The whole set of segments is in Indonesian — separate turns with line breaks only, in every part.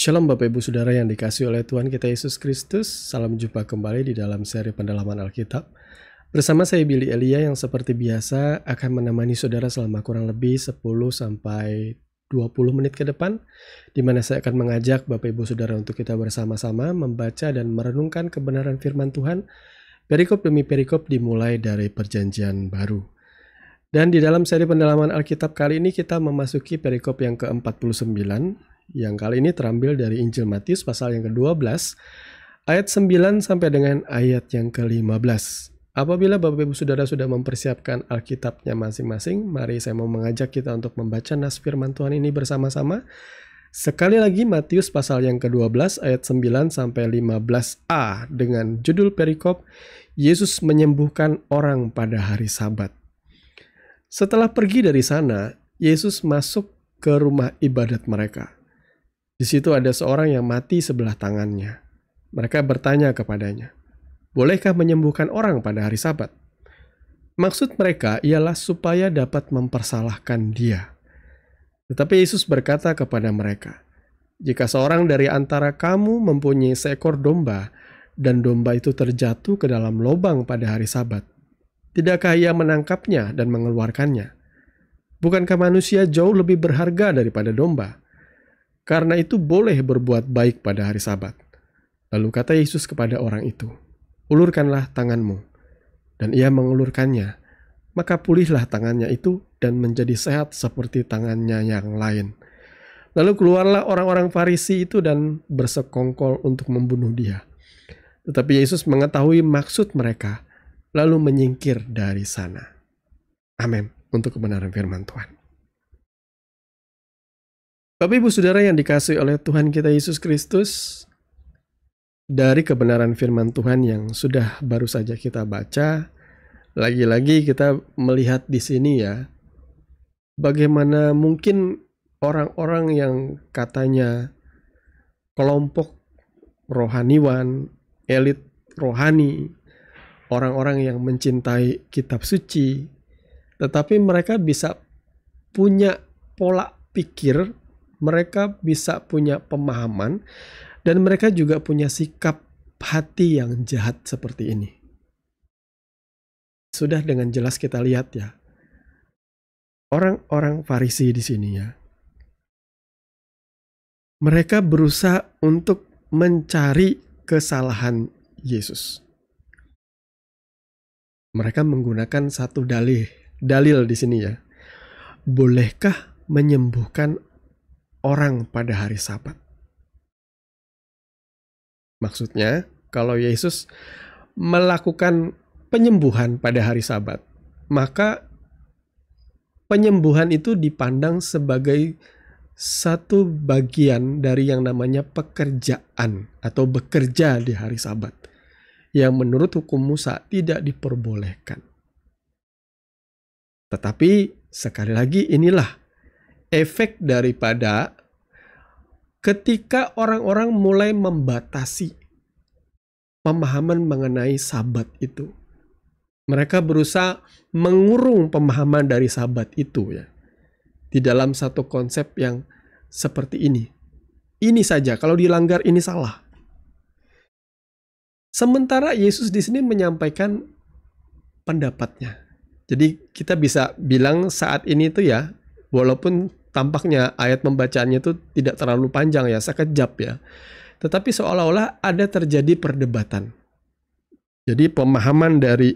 Shalom Bapak Ibu Saudara yang dikasihi oleh Tuhan kita Yesus Kristus. Salam jumpa kembali di dalam seri pendalaman Alkitab. Bersama saya Billy Elia yang seperti biasa akan menemani saudara selama kurang lebih 10-20 menit ke depan, di mana saya akan mengajak Bapak Ibu Saudara untuk kita bersama-sama membaca dan merenungkan kebenaran firman Tuhan, perikop demi perikop dimulai dari Perjanjian Baru. Dan di dalam seri pendalaman Alkitab kali ini kita memasuki perikop yang ke-49, yang kali ini terambil dari Injil Matius pasal yang ke-12, ayat 9 sampai dengan ayat yang ke-15. Apabila Bapak Ibu Saudara sudah mempersiapkan Alkitabnya masing-masing, mari saya mau mengajak kita untuk membaca nas firman Tuhan ini bersama-sama. Sekali lagi Matius pasal yang ke-12 ayat 9 sampai 15a dengan judul perikop Yesus menyembuhkan orang pada hari Sabat. Setelah pergi dari sana, Yesus masuk ke rumah ibadat mereka. Di situ ada seorang yang mati sebelah tangannya. Mereka bertanya kepadanya, "Bolehkah menyembuhkan orang pada hari Sabat?" Maksud mereka ialah supaya dapat mempersalahkan dia. Tetapi Yesus berkata kepada mereka, "Jika seorang dari antara kamu mempunyai seekor domba, dan domba itu terjatuh ke dalam lubang pada hari Sabat, tidakkah ia menangkapnya dan mengeluarkannya? Bukankah manusia jauh lebih berharga daripada domba? Karena itu boleh berbuat baik pada hari Sabat." Lalu kata Yesus kepada orang itu, "Ulurkanlah tanganmu." Dan ia mengulurkannya. Maka pulihlah tangannya itu dan menjadi sehat seperti tangannya yang lain. Lalu keluarlah orang-orang Farisi itu dan bersekongkol untuk membunuh dia. Tetapi Yesus mengetahui maksud mereka, lalu menyingkir dari sana. Amin. Untuk kebenaran firman Tuhan. Bapak Ibu Saudara yang dikasihi oleh Tuhan kita Yesus Kristus, dari kebenaran firman Tuhan yang sudah baru saja kita baca, lagi-lagi kita melihat di sini ya, bagaimana mungkin orang-orang yang katanya kelompok rohaniwan, elit rohani, orang-orang yang mencintai kitab suci, tetapi mereka bisa punya pola pikir, mereka bisa punya pemahaman, dan mereka juga punya sikap hati yang jahat seperti ini. Sudah dengan jelas kita lihat ya, orang-orang Farisi di sini ya, mereka berusaha untuk mencari kesalahan Yesus. Mereka menggunakan satu dalil di sini ya. Bolehkah menyembuhkan orang pada hari Sabat? Maksudnya, kalau Yesus melakukan penyembuhan pada hari Sabat, maka penyembuhan itu dipandang sebagai satu bagian dari yang namanya pekerjaan atau bekerja di hari Sabat, yang menurut hukum Musa tidak diperbolehkan. Tetapi sekali lagi inilah efek daripada ketika orang-orang mulai membatasi pemahaman mengenai Sabat itu. Mereka berusaha mengurung pemahaman dari Sabat itu ya, di dalam satu konsep yang seperti ini. Ini saja, kalau dilanggar ini salah. Sementara Yesus di sini menyampaikan pendapatnya. Jadi kita bisa bilang saat ini tuh ya, walaupun tampaknya ayat pembacaannya itu tidak terlalu panjang ya, sekejap ya. Tetapi seolah-olah ada terjadi perdebatan. Jadi pemahaman dari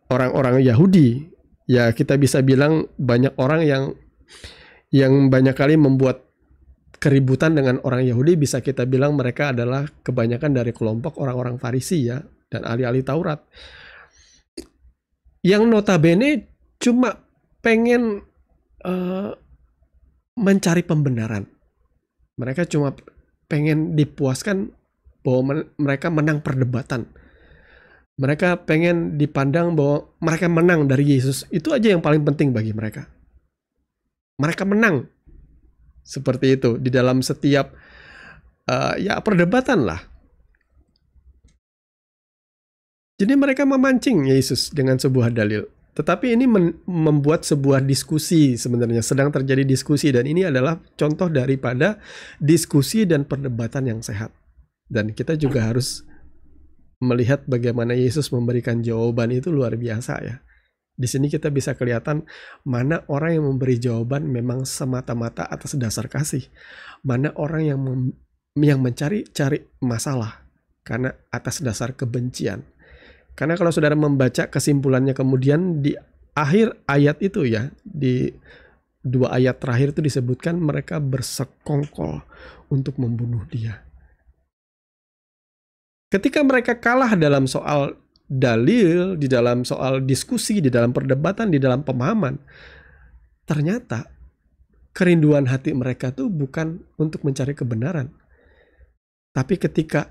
orang-orang Yahudi, ya kita bisa bilang banyak orang yang banyak kali membuat keributan dengan orang Yahudi, bisa kita bilang mereka adalah kebanyakan dari kelompok orang-orang Farisi ya, dan ahli-ahli Taurat. Yang notabene cuma pengen mencari pembenaran. Mereka cuma pengen dipuaskan bahwa mereka menang perdebatan. Mereka pengen dipandang bahwa mereka menang dari Yesus. Itu aja yang paling penting bagi mereka. Mereka menang. Seperti itu di dalam setiap ya perdebatan lah. Jadi mereka memancing Yesus dengan sebuah dalil. Tetapi ini membuat sebuah diskusi sebenarnya, sedang terjadi diskusi, dan ini adalah contoh daripada diskusi dan perdebatan yang sehat. Dan kita juga harus melihat bagaimana Yesus memberikan jawaban itu luar biasa ya. Di sini kita bisa kelihatan mana orang yang memberi jawaban memang semata-mata atas dasar kasih, mana orang yang mencari masalah karena atas dasar kebencian. Karena kalau saudara membaca kesimpulannya kemudian di akhir ayat itu ya, di 2 ayat terakhir itu disebutkan mereka bersekongkol untuk membunuh dia. Ketika mereka kalah dalam soal dalil, di dalam soal diskusi, di dalam perdebatan, di dalam pemahaman, ternyata kerinduan hati mereka tuh bukan untuk mencari kebenaran. Tapi ketika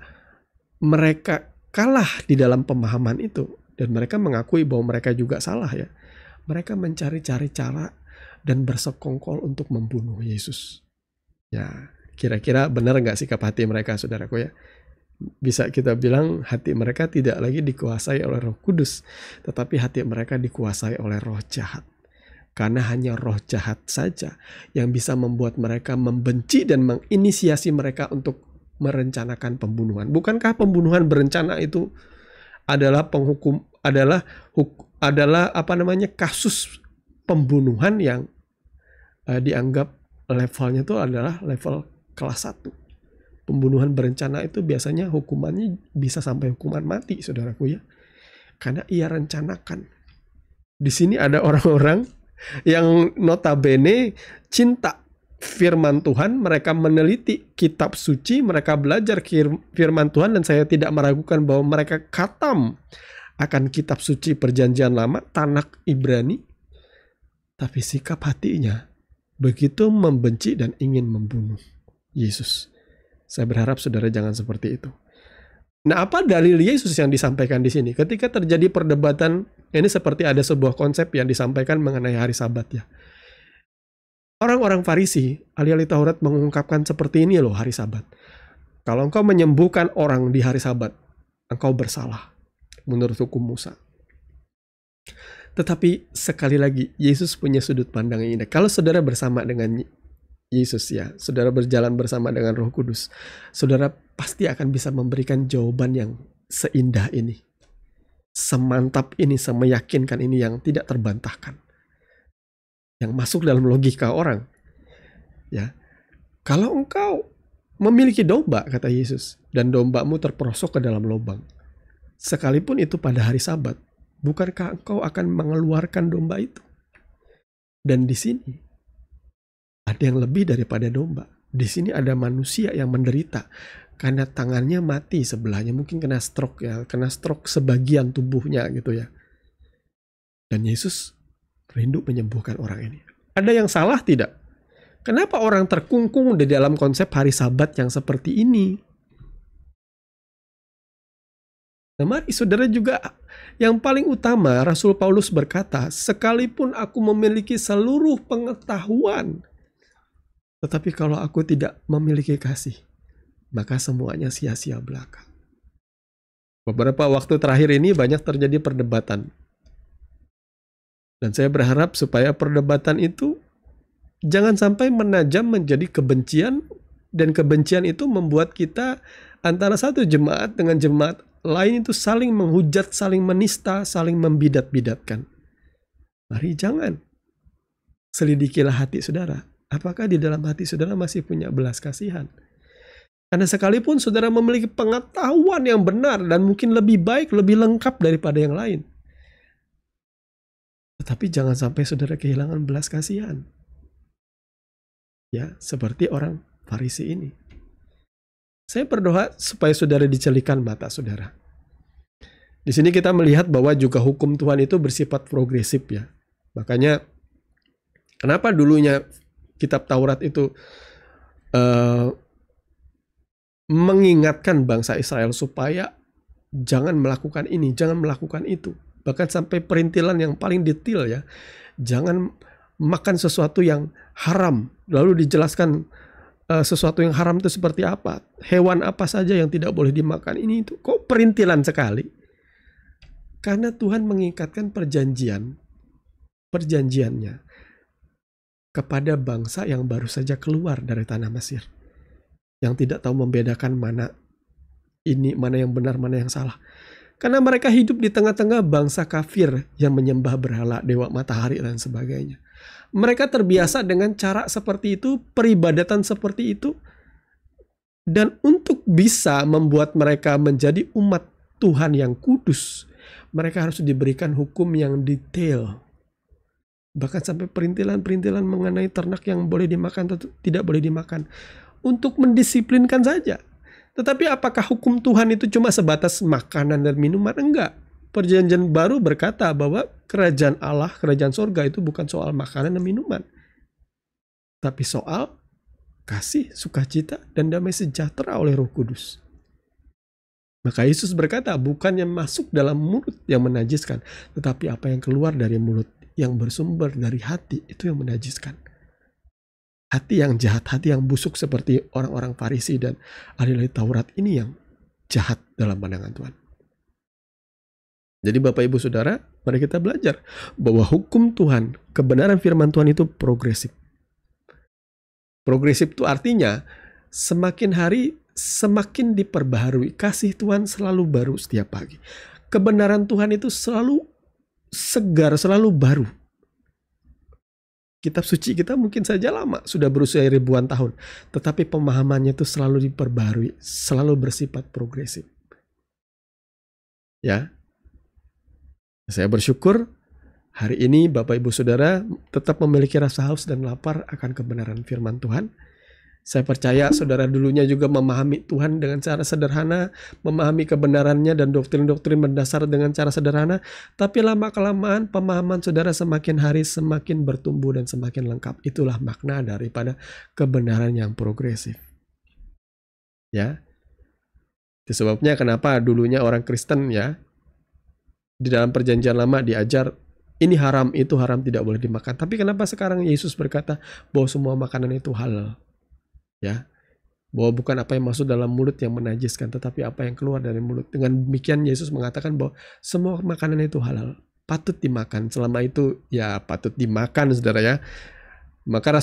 mereka kalah di dalam pemahaman itu, dan mereka mengakui bahwa mereka juga salah ya, mereka mencari-cari cara dan bersekongkol untuk membunuh Yesus. Ya, kira-kira benar nggak sikap hati mereka, saudaraku ya? Bisa kita bilang hati mereka tidak lagi dikuasai oleh Roh Kudus, tetapi hati mereka dikuasai oleh roh jahat. Karena hanya roh jahat saja yang bisa membuat mereka membenci dan menginisiasi mereka untuk merencanakan pembunuhan. Bukankah pembunuhan berencana itu adalah kasus pembunuhan yang dianggap levelnya itu adalah level kelas 1. Pembunuhan berencana itu biasanya hukumannya bisa sampai hukuman mati, saudaraku ya. Karena ia rencanakan. Di sini ada orang-orang yang notabene cinta firman Tuhan, mereka meneliti kitab suci, mereka belajar firman Tuhan, dan saya tidak meragukan bahwa mereka khatam akan kitab suci perjanjian lama, Tanakh Ibrani. Tapi sikap hatinya begitu membenci dan ingin membunuh Yesus. Saya berharap saudara jangan seperti itu. Nah, apa dalil Yesus yang disampaikan di sini? Ketika terjadi perdebatan, ini seperti ada sebuah konsep yang disampaikan mengenai hari Sabat ya. Orang-orang Farisi, ahli-ahli Taurat mengungkapkan seperti ini loh hari Sabat. Kalau engkau menyembuhkan orang di hari Sabat, engkau bersalah menurut hukum Musa. Tetapi sekali lagi, Yesus punya sudut pandang yang indah. Kalau saudara bersama dengan Yesus ya, saudara berjalan bersama dengan Roh Kudus, saudara pasti akan bisa memberikan jawaban yang seindah ini, semantap ini, semeyakinkan ini, yang tidak terbantahkan, yang masuk dalam logika orang. Ya, kalau engkau memiliki domba, kata Yesus, dan dombamu terperosok ke dalam lubang, sekalipun itu pada hari Sabat, bukankah engkau akan mengeluarkan domba itu? Dan di sini ada yang lebih daripada domba. Di sini ada manusia yang menderita karena tangannya mati sebelahnya, mungkin kena stroke ya, kena stroke sebagian tubuhnya gitu ya. Dan Yesus rindu menyembuhkan orang ini. Ada yang salah tidak? Kenapa orang terkungkung di dalam konsep hari Sabat yang seperti ini? Nah, mari saudara juga, yang paling utama Rasul Paulus berkata, sekalipun aku memiliki seluruh pengetahuan, tetapi kalau aku tidak memiliki kasih, maka semuanya sia-sia belaka. Beberapa waktu terakhir ini banyak terjadi perdebatan. Dan saya berharap supaya perdebatan itu jangan sampai menajam menjadi kebencian, dan kebencian itu membuat kita antara satu jemaat dengan jemaat lain itu saling menghujat, saling menista, saling membidat-bidatkan. Mari jangan. Selidikilah hati saudara. Apakah di dalam hati saudara masih punya belas kasihan? Karena sekalipun saudara memiliki pengetahuan yang benar dan mungkin lebih baik, lebih lengkap daripada yang lain, tetapi jangan sampai saudara kehilangan belas kasihan. Ya, seperti orang Farisi ini. Saya berdoa supaya saudara dicelikan mata saudara. Di sini kita melihat bahwa juga hukum Tuhan itu bersifat progresif ya. Makanya kenapa dulunya kitab Taurat itu mengingatkan bangsa Israel supaya jangan melakukan ini, jangan melakukan itu. Bahkan sampai perintilan yang paling detail ya. Jangan makan sesuatu yang haram. Lalu dijelaskan sesuatu yang haram itu seperti apa. Hewan apa saja yang tidak boleh dimakan. Ini itu. Kok perintilan sekali? Karena Tuhan mengikatkan perjanjian perjanjiannya kepada bangsa yang baru saja keluar dari tanah Mesir, yang tidak tahu membedakan mana yang benar, mana yang salah. Karena mereka hidup di tengah-tengah bangsa kafir yang menyembah berhala, dewa matahari, dan sebagainya. Mereka terbiasa dengan cara seperti itu, peribadatan seperti itu. Dan untuk bisa membuat mereka menjadi umat Tuhan yang kudus, mereka harus diberikan hukum yang detail. Bahkan sampai perintilan-perintilan mengenai ternak yang boleh dimakan atau tidak boleh dimakan. Untuk mendisiplinkan saja. Tetapi apakah hukum Tuhan itu cuma sebatas makanan dan minuman? Enggak. Perjanjian baru berkata bahwa kerajaan Allah, kerajaan sorga itu bukan soal makanan dan minuman. Tapi soal kasih, sukacita, dan damai sejahtera oleh Roh Kudus. Maka Yesus berkata, bukan yang masuk dalam mulut yang menajiskan, tetapi apa yang keluar dari mulut yang bersumber dari hati itu yang menajiskan. Hati yang jahat, hati yang busuk seperti orang-orang Farisi dan ahli Taurat ini yang jahat dalam pandangan Tuhan. Jadi Bapak Ibu Saudara, mari kita belajar bahwa hukum Tuhan, kebenaran firman Tuhan itu progresif. Progresif itu artinya semakin hari semakin diperbaharui. Kasih Tuhan selalu baru setiap pagi. Kebenaran Tuhan itu selalu segar, selalu baru. Kitab suci kita mungkin saja lama, sudah berusia ribuan tahun. Tetapi pemahamannya itu selalu diperbaharui, selalu bersifat progresif. Ya, saya bersyukur hari ini Bapak Ibu Saudara tetap memiliki rasa haus dan lapar akan kebenaran firman Tuhan. Saya percaya saudara dulunya juga memahami Tuhan dengan cara sederhana, memahami kebenarannya dan doktrin-doktrin mendasar dengan cara sederhana. Tapi lama-kelamaan pemahaman saudara semakin hari semakin bertumbuh dan semakin lengkap. Itulah makna daripada kebenaran yang progresif. Ya, itu sebabnya kenapa dulunya orang Kristen ya di dalam perjanjian lama diajar ini haram, itu haram, tidak boleh dimakan. Tapi kenapa sekarang Yesus berkata bahwa semua makanan itu halal? Ya, bahwa bukan apa yang masuk dalam mulut yang menajiskan, tetapi apa yang keluar dari mulut. Dengan demikian Yesus mengatakan bahwa semua makanan itu halal, patut dimakan. Selama itu ya patut dimakan, saudara ya. Maka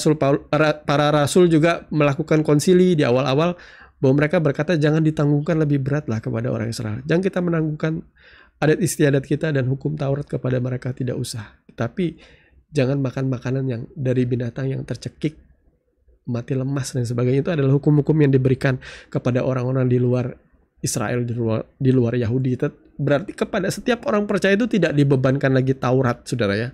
para rasul juga melakukan konsili di awal-awal bahwa mereka berkata jangan ditanggungkan lebih berat lah kepada orang Israel. Jangan kita menanggungkan adat istiadat kita dan hukum Taurat kepada mereka, tidak usah. Tapi jangan makan makanan yang dari binatang yang tercekik, mati lemas dan sebagainya. Itu adalah hukum-hukum yang diberikan kepada orang-orang di luar Israel, di luar Yahudi. Itu berarti kepada setiap orang percaya itu tidak dibebankan lagi Taurat, saudara ya.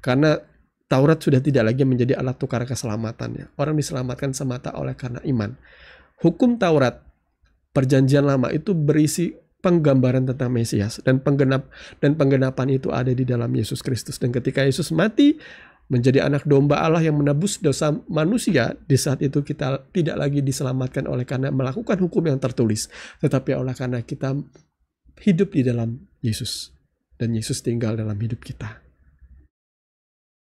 Karena Taurat sudah tidak lagi menjadi alat tukar keselamatannya. Orang diselamatkan semata oleh karena iman. Hukum Taurat perjanjian lama itu berisi penggambaran tentang Mesias, dan penggenapan itu ada di dalam Yesus Kristus. Dan ketika Yesus mati menjadi anak domba Allah yang menebus dosa manusia, di saat itu kita tidak lagi diselamatkan oleh karena melakukan hukum yang tertulis, tetapi oleh karena kita hidup di dalam Yesus, dan Yesus tinggal dalam hidup kita.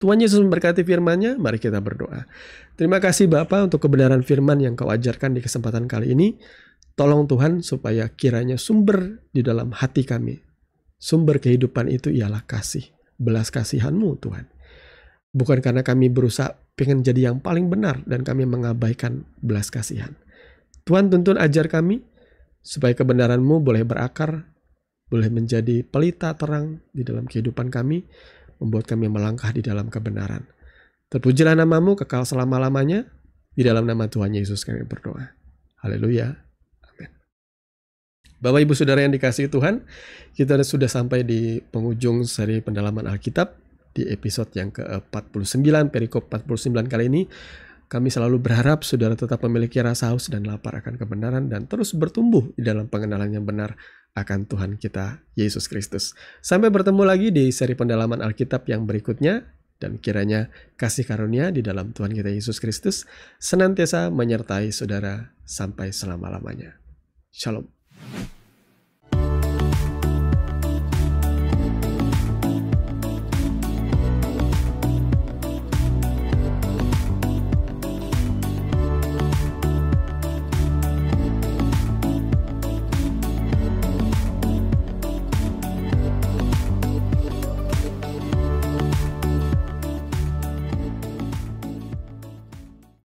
Tuhan Yesus memberkati firman-Nya, mari kita berdoa. Terima kasih Bapa untuk kebenaran firman yang Kau ajarkan di kesempatan kali ini. Tolong Tuhan supaya kiranya sumber di dalam hati kami, sumber kehidupan itu ialah kasih, belas kasihan-Mu Tuhan. Bukan karena kami berusaha pengen jadi yang paling benar dan kami mengabaikan belas kasihan. Tuhan tuntun ajar kami supaya kebenaran-Mu boleh berakar, boleh menjadi pelita terang di dalam kehidupan kami, membuat kami melangkah di dalam kebenaran. Terpujilah nama-Mu kekal selama-lamanya. Di dalam nama Tuhan Yesus kami berdoa. Haleluya. Amin. Bapak Ibu Saudara yang dikasihi Tuhan, kita sudah sampai di penghujung seri pendalaman Alkitab. Di episode yang ke-49, perikop 49 kali ini, kami selalu berharap saudara tetap memiliki rasa haus dan lapar akan kebenaran dan terus bertumbuh di dalam pengenalan yang benar akan Tuhan kita, Yesus Kristus. Sampai bertemu lagi di seri pendalaman Alkitab yang berikutnya, dan kiranya kasih karunia di dalam Tuhan kita Yesus Kristus senantiasa menyertai saudara sampai selama-lamanya. Shalom.